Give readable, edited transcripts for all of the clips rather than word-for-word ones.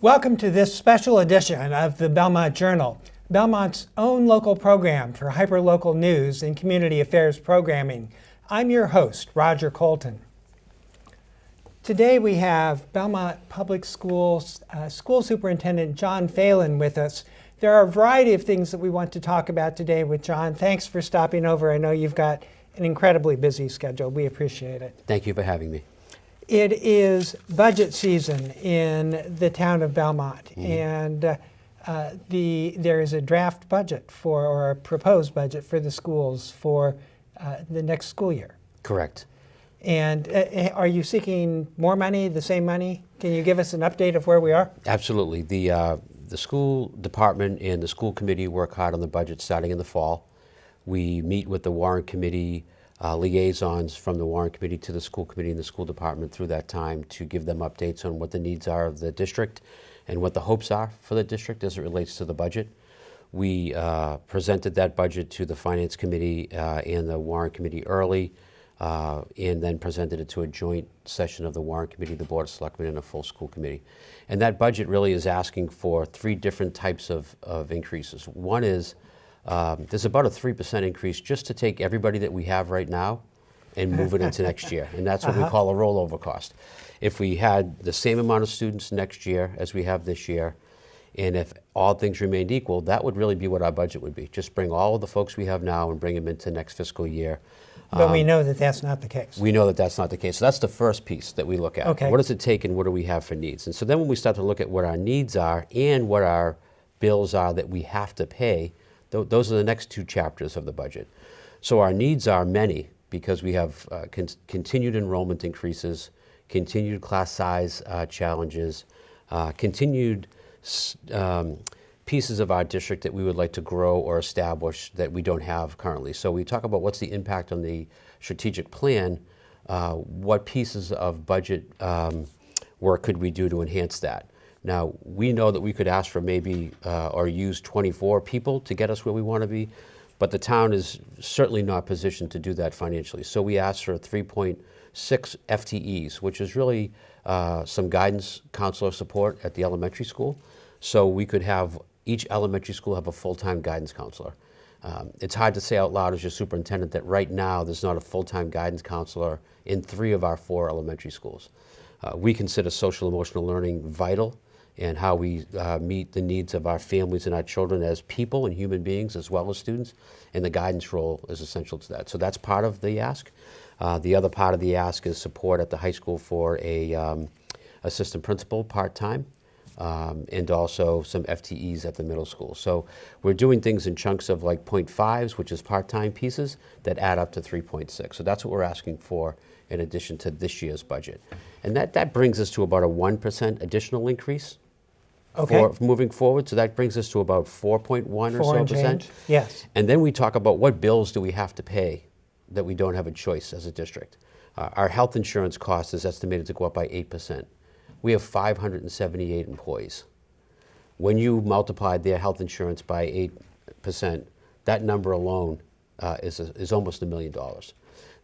Welcome to this special edition of the Belmont Journal, Belmont's own local program for hyperlocal news and community affairs programming. I'm your host, Roger Colton. Today we have Belmont Public Schools School Superintendent John Phelan with us. There are a variety of things that we want to talk about today with John. Thanks for stopping over. I know you've got an incredibly busy schedule. We appreciate it. Thank you for having me. It is budget season in the town of Belmont, and there is a draft budget or a proposed budget for the schools for the next school year. Correct. And are you seeking more money, the same money? Can you give us an update of where we are? Absolutely. The school department and the school committee work hard on the budget starting in the fall. We meet with the warrant committee liaisons from the warrant committee to the school committee and the school department through that time to give them updates on what the needs are of the district and what the hopes are for the district as it relates to the budget. We presented that budget to the finance committee and the warrant committee early and then presented it to a joint session of the warrant committee, the board of selectmen, and a full school committee. And that budget really is asking for three different types of increases. One is there's about a 3% increase just to take everybody that we have right now and move it into next year. And that's what we call a rollover cost. If we had the same amount of students next year as we have this year, and if all things remained equal, that would really be what our budget would be. Just bring all of the folks we have now and bring them into next fiscal year. But we know that that's not the case. We know that that's not the case. So that's the first piece that we look at. Okay. What does it take and what do we have for needs? And so then when we start to look at what our needs are and what our bills are that we have to pay, those are the next two chapters of the budget. So our needs are many because we have continued enrollment increases, continued class size challenges, continued pieces of our district that we would like to grow or establish that we don't have currently. So we talk about what's the impact on the strategic plan, what pieces of budget work could we do to enhance that. Now, we know that we could ask for maybe or use 24 people to get us where we want to be, but the town is certainly not positioned to do that financially. So we asked for 3.6 FTEs, which is really some guidance counselor support at the elementary school. So we could have each elementary school have a full-time guidance counselor. It's hard to say out loud as your superintendent that right now there's not a full-time guidance counselor in 3 of our 4 elementary schools. We consider social emotional learning vital and how we meet the needs of our families and our children as people and human beings as well as students, and the guidance role is essential to that. So that's part of the ask. The other part of the ask is support at the high school for a assistant principal part-time, and also some FTEs at the middle school. So we're doing things in chunks of like 0.5s, which is part-time pieces, that add up to 3.6. So that's what we're asking for in addition to this year's budget. And that brings us to about a 1% additional increase. Okay. For moving forward, so that brings us to about 4.1 or so percent. Yes. And then we talk about what bills do we have to pay that we don't have a choice as a district. Our health insurance cost is estimated to go up by 8%. We have 578 employees. When you multiply their health insurance by 8%, that number alone is almost $1 million.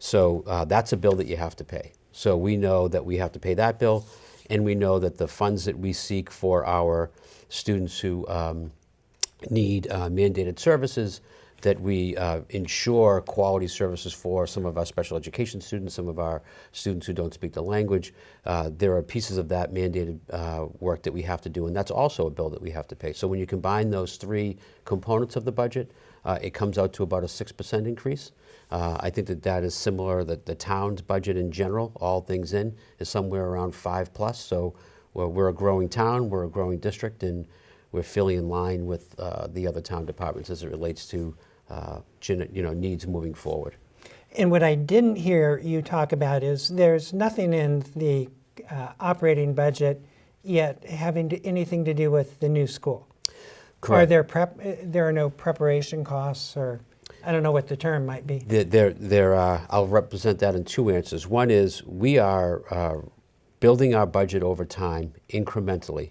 So that's a bill that you have to pay. So we know that we have to pay that bill. And we know that the funds that we seek for our students who need mandated services, that we ensure quality services for some of our special education students, some of our students who don't speak the language. There are pieces of that mandated work that we have to do, and that's also a bill that we have to pay. So when you combine those 3 components of the budget, it comes out to about a 6% increase. I think that is similar, that the town's budget in general, all things in, is somewhere around 5+. So we're a growing town, we're a growing district, and we're fairly in line with the other town departments as it relates to needs moving forward. And what I didn't hear you talk about is there's nothing in the operating budget yet having anything to do with the new school. Correct. There are no preparation costs, or I don't know what the term might be. I'll represent that in 2 answers. One is we are building our budget over time incrementally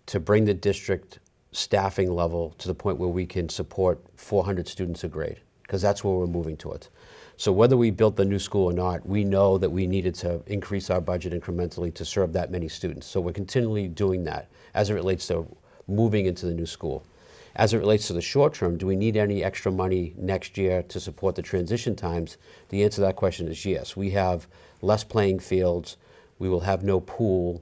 to bring the district staffing level to the point where we can support 400 students a grade, because that's where we're moving towards. So whether we built the new school or not, we know that we needed to increase our budget incrementally to serve that many students. So we're continually doing that as it relates to moving into the new school. As it relates to the short term, do we need any extra money next year to support the transition times? The answer to that question is yes. We have less playing fields. We will have no pool.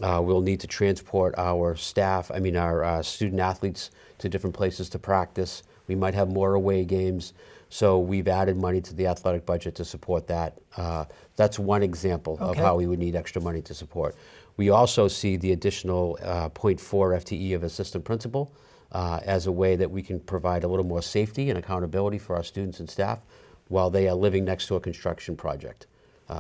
We'll need to transport our staff, our student athletes to different places to practice. We might have more away games. So we've added money to the athletic budget to support that. That's one example of how we would need extra money to support. We also see the additional 0.4 FTE of assistant principal as a way that we can provide a little more safety and accountability for our students and staff while they are living next to a construction project.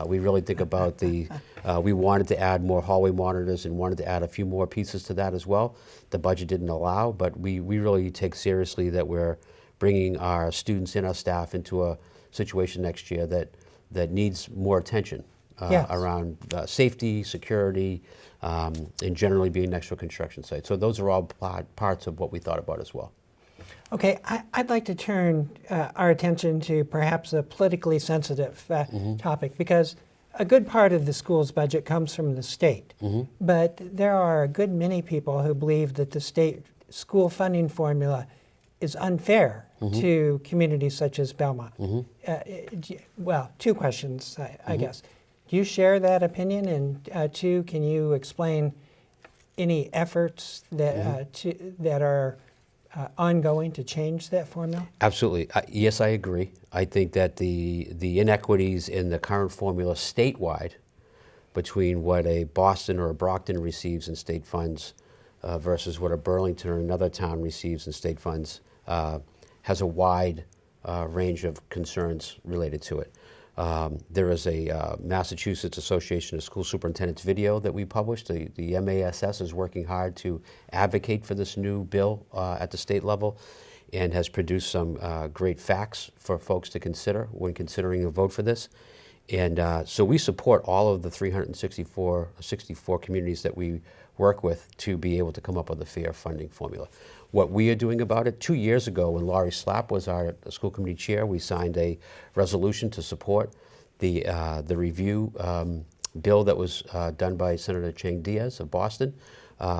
We really think about we wanted to add more hallway monitors and wanted to add a few more pieces to that as well. The budget didn't allow, but we really take seriously that we're bringing our students and our staff into a situation next year that needs more attention around safety, security, and generally being next to a construction site. So those are all parts of what we thought about as well. Okay, I'd like to turn our attention to perhaps a politically sensitive topic, because a good part of the school's budget comes from the state. But there are a good many people who believe that the state school funding formula is unfair to communities such as Belmont. Well, two questions, I guess. Do you share that opinion? And two, can you explain any efforts that, that are ongoing to change that formula? Absolutely. Yes, I agree. I think that the inequities in the current formula statewide between what a Boston or a Brockton receives in state funds versus what a Burlington or another town receives in state funds has a wide range of concerns related to it. There is a Massachusetts Association of School Superintendents video that we published. The MASS is working hard to advocate for this new bill at the state level and has produced some great facts for folks to consider when considering a vote for this. And so we support all of the 64 communities that we work with to be able to come up with a fair funding formula. What we are doing about it, 2 years ago when Laurie Slapp was our school committee chair, we signed a resolution to support the review bill that was done by Senator Chang Diaz of Boston.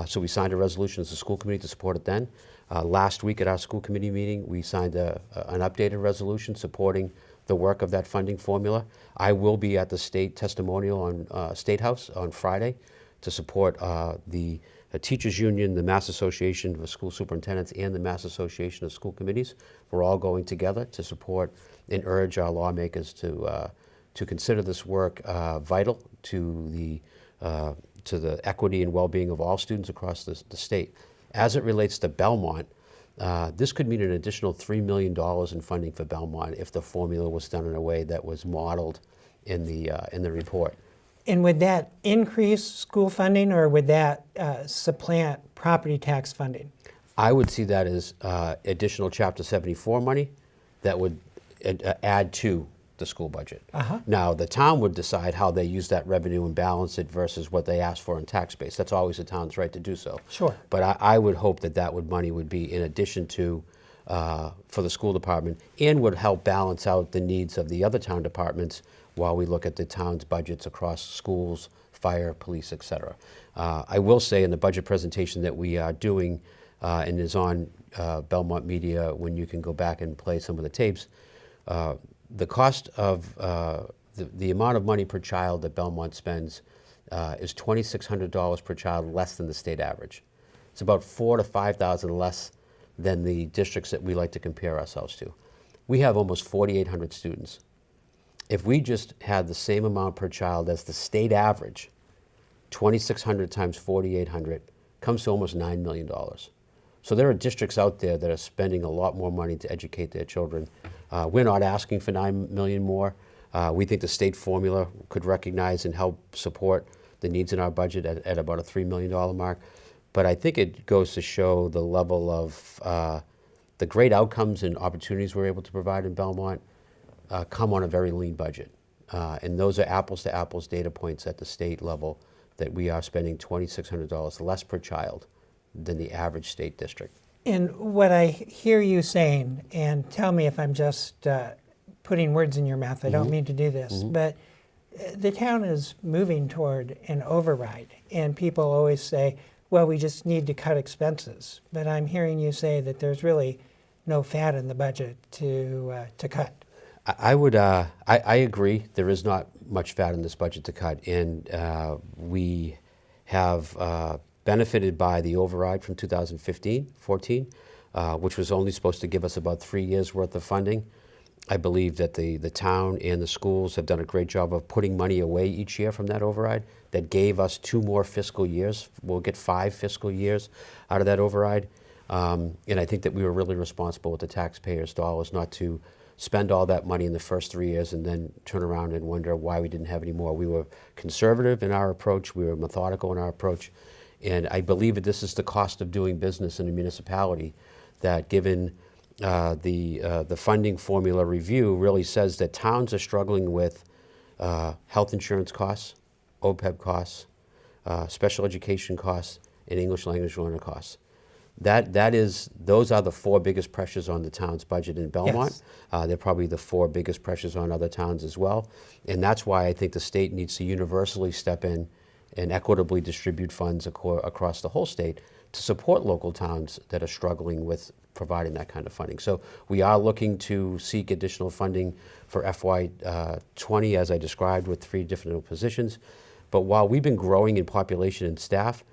So we signed a resolution as a school committee to support it then. Last week at our school committee meeting, we signed an updated resolution supporting the work of that funding formula. I will be at the state testimonial on State House on Friday to support the Teachers Union, the Mass Association of School Superintendents, and the Mass Association of School Committees. We're all going together to support and urge our lawmakers to consider this work vital to the equity and well-being of all students across the state. As it relates to Belmont, this could mean an additional $3 million in funding for Belmont if the formula was done in a way that was modeled in the report. And would that increase school funding, or would that supplant property tax funding? I would see that as additional Chapter 74 money that would add to the school budget. Now, the town would decide how they use that revenue and balance it versus what they ask for in tax base. That's always the town's right to do so. Sure. But I would hope that money would be in addition to for the school department and would help balance out the needs of the other town departments while we look at the town's budgets across schools, fire, police, et cetera. I will say in the budget presentation that we are doing and is on Belmont Media when you can go back and play some of the tapes, the cost of the amount of money per child that Belmont spends is $2,600 per child less than the state average. It's about $4,000 to $5,000 less than the districts that we like to compare ourselves to. We have almost 4,800 students. If we just had the same amount per child as the state average, 2,600 times 4,800 comes to almost $9 million. So there are districts out there that are spending a lot more money to educate their children. We're not asking for $9 million more. We think the state formula could recognize and help support the needs in our budget at about a $3 million mark. But I think it goes to show the level of the great outcomes and opportunities we're able to provide in Belmont come on a very lean budget. And those are apples to apples data points at the state level that we are spending $2,600 less per child than the average state district. And what I hear you saying, and tell me if I'm just putting words in your mouth. I don't mean to do this, but the town is moving toward an override, and people always say, well, we just need to cut expenses. But I'm hearing you say that there's really no fat in the budget to cut. I would, I agree. There is not much fat in this budget to cut, and we have benefited by the override from 2015-14, which was only supposed to give us about 3 years worth of funding. I believe that the town and the schools have done a great job of putting money away each year from that override. That gave us 2 more fiscal years. We'll get 5 fiscal years out of that override. And I think that we were really responsible with the taxpayers' dollars not to spend all that money in the first 3 years and then turn around and wonder why we didn't have any more. We were conservative in our approach. We were methodical in our approach. And I believe that this is the cost of doing business in a municipality, that given the funding formula review really says that towns are struggling with health insurance costs, OPEB costs, special education costs, and English language learner costs. Those are the 4 biggest pressures on the town's budget in Belmont. Yes. They're probably the 4 biggest pressures on other towns as well. And that's why I think the state needs to universally step in and equitably distribute funds across the whole state to support local towns that are struggling with providing that kind of funding. So we are looking to seek additional funding for FY20, as I described, with 3 different positions. But while we've been growing in population and staff,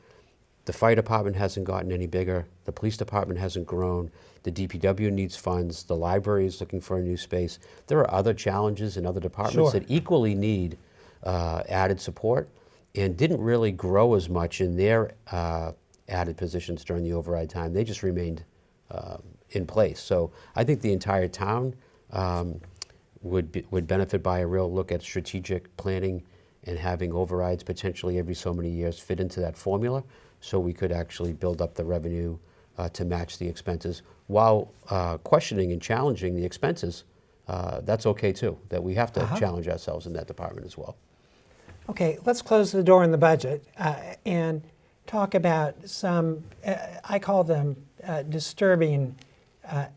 the fire department hasn't gotten any bigger. The police department hasn't grown. The DPW needs funds. The library is looking for a new space. There are other challenges in other departments Sure. that equally need added support and didn't really grow as much in their added positions during the override time. They just remained in place. So I think the entire town would benefit by a real look at strategic planning and having overrides potentially every so many years fit into that formula, so we could actually build up the revenue to match the expenses while questioning and challenging the expenses. That's okay too, that we have to challenge ourselves in that department as well. Okay, let's close the door on the budget and talk about some, I call them disturbing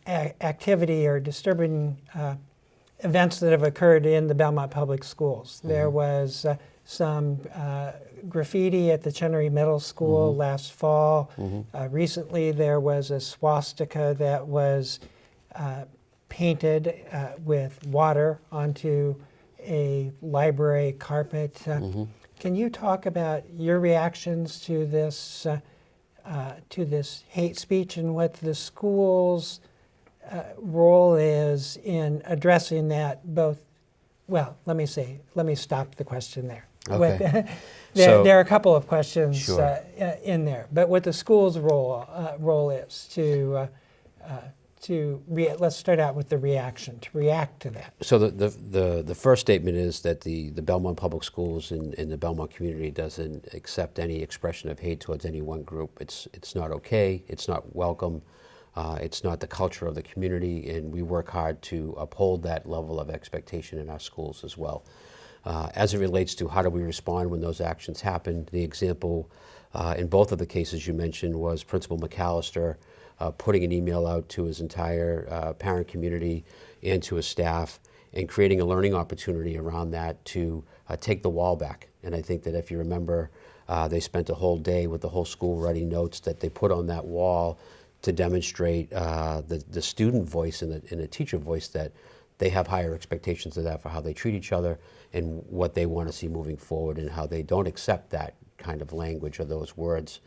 activity or disturbing events that have occurred in the Belmont Public Schools. There was some graffiti at the Chenery Middle School last fall. Recently there was a swastika that was painted with water onto a library carpet. Can you talk about your reactions to this hate speech and what the school's role is in addressing that? Both, well, let me stop the question there. Okay. There are a couple of questions Sure. in there, but what the school's role is let's start out with the reaction, to react to that. So the first statement is that the Belmont Public Schools and the Belmont community doesn't accept any expression of hate towards any one group. It's not okay. It's not welcome. It's not the culture of the community, and we work hard to uphold that level of expectation in our schools as well. As it relates to how do we respond when those actions happen, the example in both of the cases you mentioned was Principal McAllister putting an email out to his entire parent community and to his staff and creating a learning opportunity around that to take the wall back. And I think that if you remember, they spent a whole day with the whole school writing notes that they put on that wall to demonstrate the student voice and the teacher voice, that they have higher expectations of that for how they treat each other and what they want to see moving forward, and how they don't accept that kind of language or those words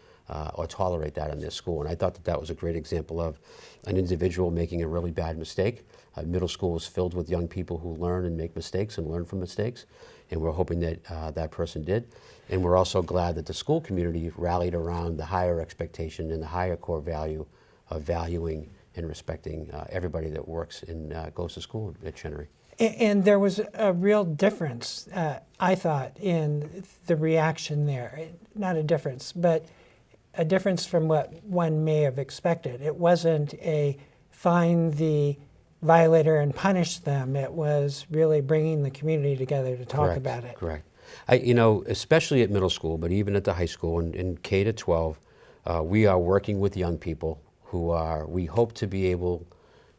or tolerate that in their school. And I thought that that was a great example of an individual making a really bad mistake. Middle school is filled with young people who learn and make mistakes and learn from mistakes, and we're hoping that that person did. And we're also glad that the school community rallied around the higher expectation and the higher core value of valuing and respecting everybody that works and goes to school at Chenery. And there was a real difference, I thought, in the reaction there. Not a difference, but a difference from what one may have expected. It wasn't a find the violator and punish them. It was really bringing the community together to talk about it. Correct. Especially at middle school, but even at the high school and in K to 12, we are working with young people who we hope to be able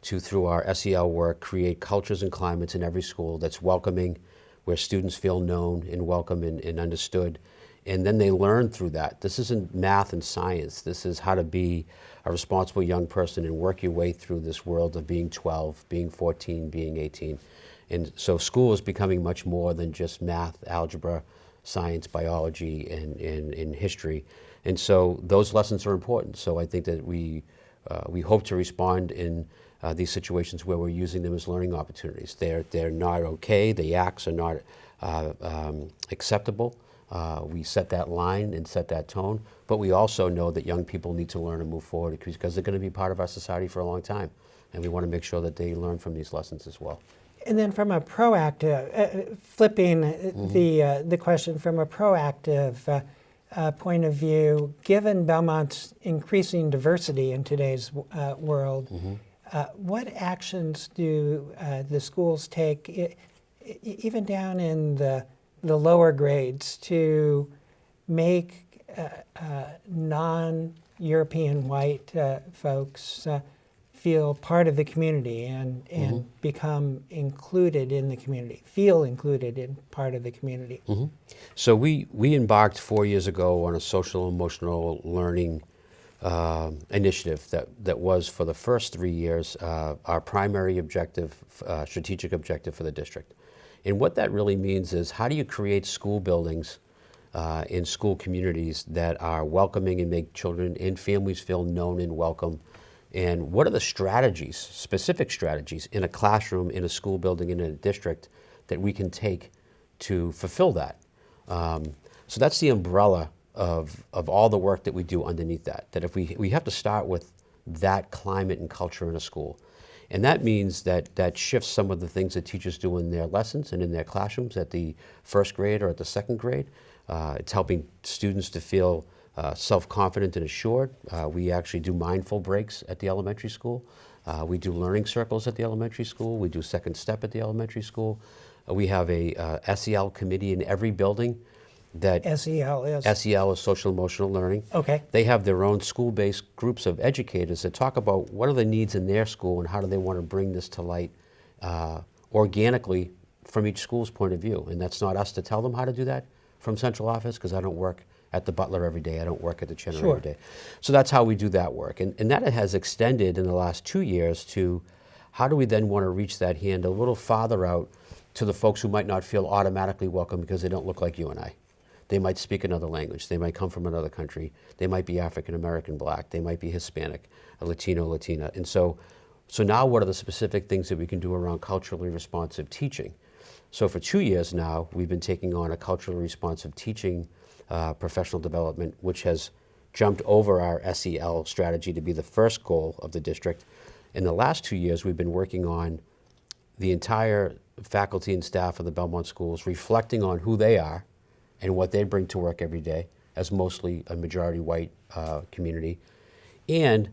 to, through our SEL work, create cultures and climates in every school that's welcoming, where students feel known and welcome and understood. And then they learn through that. This isn't math and science. This is how to be a responsible young person and work your way through this world of being 12, being 14, being 18. And so school is becoming much more than just math, algebra, science, biology, and history. And so those lessons are important. So I think that we hope to respond in these situations where we're using them as learning opportunities. They're not okay. The acts are not acceptable. We set that line and set that tone, but we also know that young people need to learn and move forward because they're going to be part of our society for a long time, and we want to make sure that they learn from these lessons as well. And then from a proactive, flipping the question from a proactive point of view, given Belmont's increasing diversity in today's world, what actions do the schools take, even down in the lower grades, to make non-European white folks feel part of the community and become included in the community, feel included in part of the community? So we embarked 4 years ago on a social emotional learning initiative that was, for the first 3 years, our primary objective, strategic objective for the district. And what that really means is, how do you create school buildings in school communities that are welcoming and make children and families feel known and welcome? And what are the strategies, specific strategies, in a classroom, in a school building, in a district that we can take to fulfill that? So that's the umbrella of all the work that we do underneath that. That if we have to start with that climate and culture in a school. And that means that shifts some of the things that teachers do in their lessons and in their classrooms at the first grade or at the second grade. It's helping students to feel self-confident and assured. We actually do mindful breaks at the elementary school. We do learning circles at the elementary school. We do second step at the elementary school. We have a SEL committee in every building. That SEL is social emotional learning. Okay. They have their own school-based groups of educators that talk about what are the needs in their school and how do they want to bring this to light organically from each school's point of view. And that's not us to tell them how to do that from central office, because I don't work at the Butler every day. I don't work at the Chenery every day. So that's how we do that work. And that has extended in the last 2 years to how do we then want to reach that hand a little farther out to the folks who might not feel automatically welcome because they don't look like you and I. They might speak another language. They might come from another country. They might be African American, Black. They might be Hispanic, a Latino, Latina. And so now what are the specific things that we can do around culturally responsive teaching? So for 2 years now, we've been taking on a culturally responsive teaching professional development, which has jumped over our SEL strategy to be the first goal of the district. In the last 2 years, we've been working on the entire faculty and staff of the Belmont schools, reflecting on who they are and what they bring to work every day as mostly a majority white community, and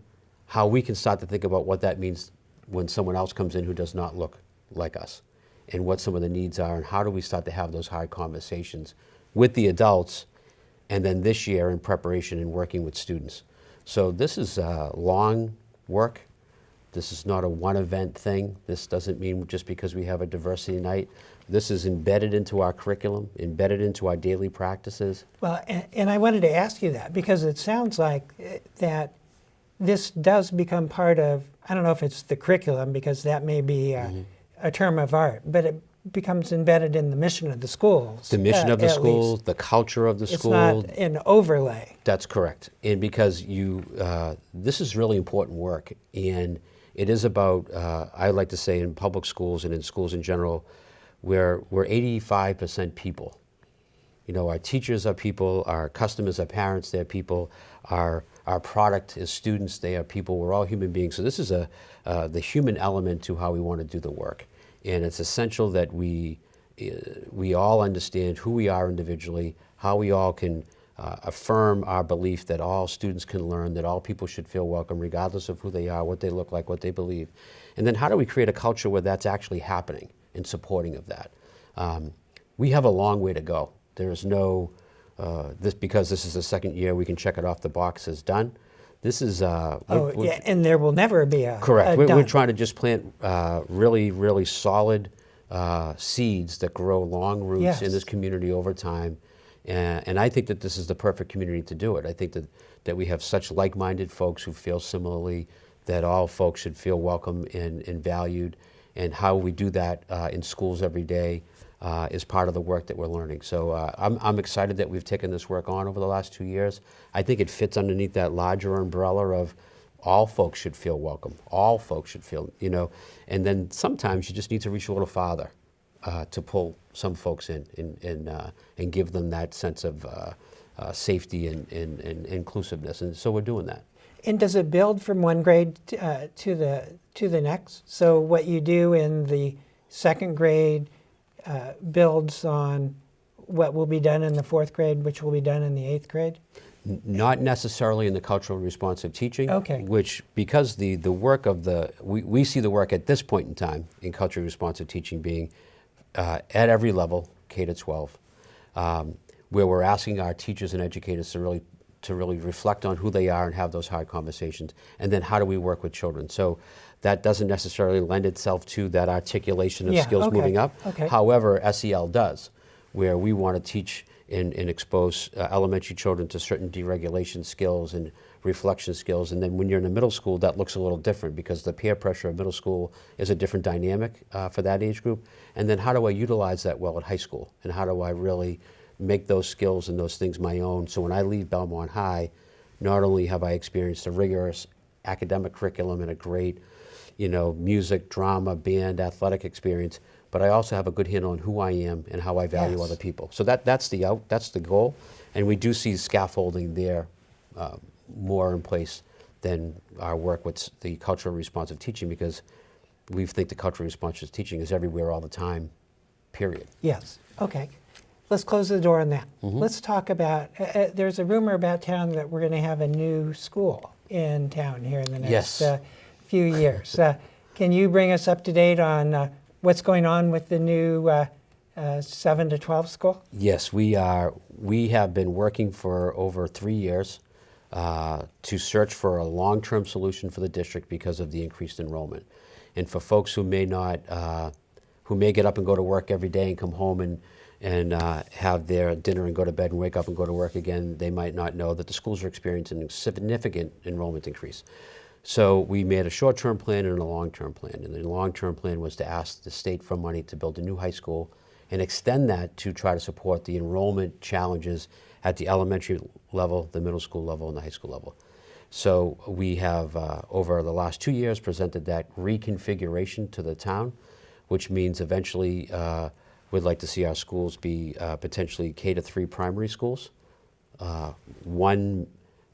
how we can start to think about what that means when someone else comes in who does not look like us, and what some of the needs are, and how do we start to have those hard conversations with the adults, and then this year in preparation and working with students. So this is long work. This is not a one event thing. This doesn't mean just because we have a diversity night. This is embedded into our curriculum, embedded into our daily practices. Well, and I wanted to ask you that because it sounds like that this does become part of, I don't know if it's the curriculum because that may be a term of art, but it becomes embedded in the mission of the schools. The mission of the school, least. The culture of the It's school. not an overlay. That's correct. And because this is really important work, and it is about, I like to say in public schools and in schools in general, we're 85% people. You know, our teachers are people, our customers are parents, they're people, our product is students, they are people, we're all human beings. So this is the human element to how we want to do the work. And it's essential that we all understand who we are individually, how we all can affirm our belief that all students can learn, that all people should feel welcome regardless of who they are, what they look like, what they believe. And then how do we create a culture where that's actually happening and supporting of that? We have a long way to go. There is no, because this is the second year, we can check it off the box as done. This is Yeah, and there will never be a correct. a We're done. trying to just plant really, really solid seeds that grow long roots Yes. in this community over time. And I think that this is the perfect community to do it. I think that we have such like-minded folks who feel similarly, that all folks should feel welcome and valued. And how we do that in schools every day is part of the work that we're learning. So I'm excited that we've taken this work on over the last 2 years. I think it fits underneath that larger umbrella of all folks should feel welcome. All folks should feel, and then sometimes you just need to reach a little farther to pull some folks in and give them that sense of safety and inclusiveness. And so we're doing that. And does it build from one grade to the next? So what you do in the second grade builds on what will be done in the fourth grade, which will be done in the eighth grade? Not necessarily in the culturally responsive teaching, Okay. which because the work of we see the work at this point in time in culturally responsive teaching being at every level, K to 12, where we're asking our teachers and educators to really reflect on who they are and have those hard conversations, and then how do we work with children. So that doesn't necessarily lend itself to that articulation of Yeah, skills okay, moving up. okay. However, SEL does, where we want to teach and expose elementary children to certain deregulation skills and reflection skills. And then when you're in the middle school, that looks a little different because the peer pressure of middle school is a different dynamic for that age group. And then how do I utilize that well at high school? And how do I really make those skills and those things my own, so when I leave Belmont High, not only have I experienced a rigorous academic curriculum and a great, music, drama, band, athletic experience, but I also have a good handle on who I am and how I value Yes. other people. So that's the goal, and we do see scaffolding there more in place than our work with the culturally responsive teaching, because we think the culturally responsive teaching is everywhere all the time, period. Yes. Okay. Let's close the door on that. Mm-hmm. Let's talk about, there's a rumor about town that we're going to have a new school in town here in the next Yes. few years. Can you bring us up to date on what's going on with the new 7 to 12 school? Yes, we have been working for over 3 years to search for a long-term solution for the district because of the increased enrollment. And for folks who may not, who may get up and go to work every day and come home and have their dinner and go to bed and wake up and go to work again, they might not know that the schools are experiencing a significant enrollment increase. So we made a short-term plan and a long-term plan. And the long-term plan was to ask the state for money to build a new high school and extend that to try to support the enrollment challenges at the elementary level, the middle school level, and the high school level. So we have, over the last 2 years, presented that reconfiguration to the town, which means eventually we'd like to see our schools be potentially K to 3 primary schools, one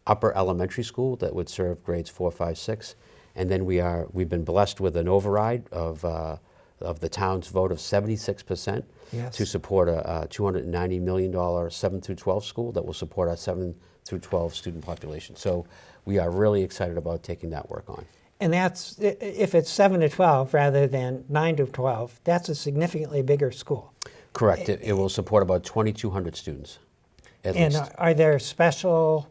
upper elementary school that would serve grades 4, 5, 6, and then we've been blessed with an override of the town's vote of 76% Yes. to support a $290 million 7 through 12 school that will support our 7 through 12 student population. So we are really excited about taking that work on. And that's, if it's 7 to 12 rather than 9 to 12, that's a significantly bigger school. Correct. It will support about 2,200 students, at And least. are there special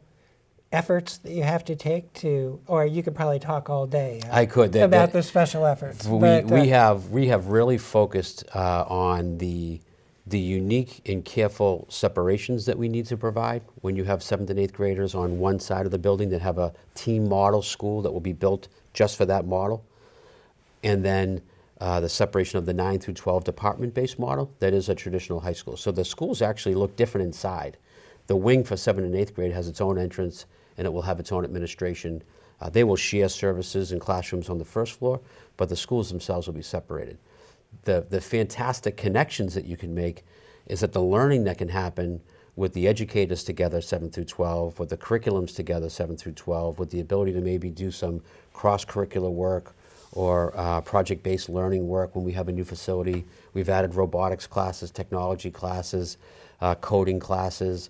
efforts that you have to take to, or you could probably talk all day I could. about the special efforts. We but, have really focused on the unique and careful separations that we need to provide when you have 7th and 8th graders on one side of the building that have a team model school that will be built just for that model, and then the separation of the 9 through 12 department-based model that is a traditional high school. So the schools actually look different inside. The wing for 7th and 8th grade has its own entrance, and it will have its own administration. They will share services and classrooms on the first floor, but the schools themselves will be separated. The fantastic connections that you can make is that the learning that can happen with the educators together, 7 through 12, with the curriculums together, 7 through 12, with the ability to maybe do some cross-curricular work or project-based learning work when we have a new facility. We've added robotics classes, technology classes, coding classes.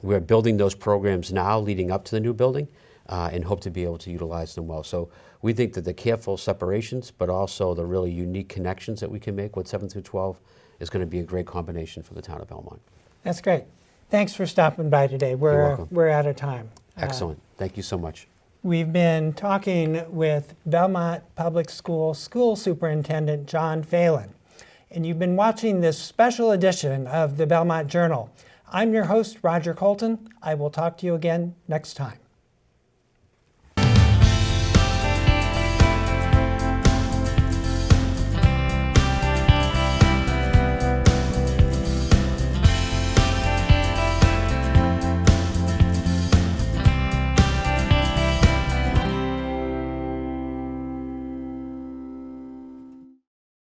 We're building those programs now leading up to the new building and hope to be able to utilize them well. So we think that the careful separations, but also the really unique connections that we can make with 7 through 12 is going to be a great combination for the town of Belmont. That's great. Thanks for stopping by today. welcome. We're out of time. Excellent. Thank you so much. We've been talking with Belmont Public Schools School Superintendent John Phelan, and you've been watching this special edition of the Belmont Journal. I'm your host, Roger Colton. I will talk to you again next time.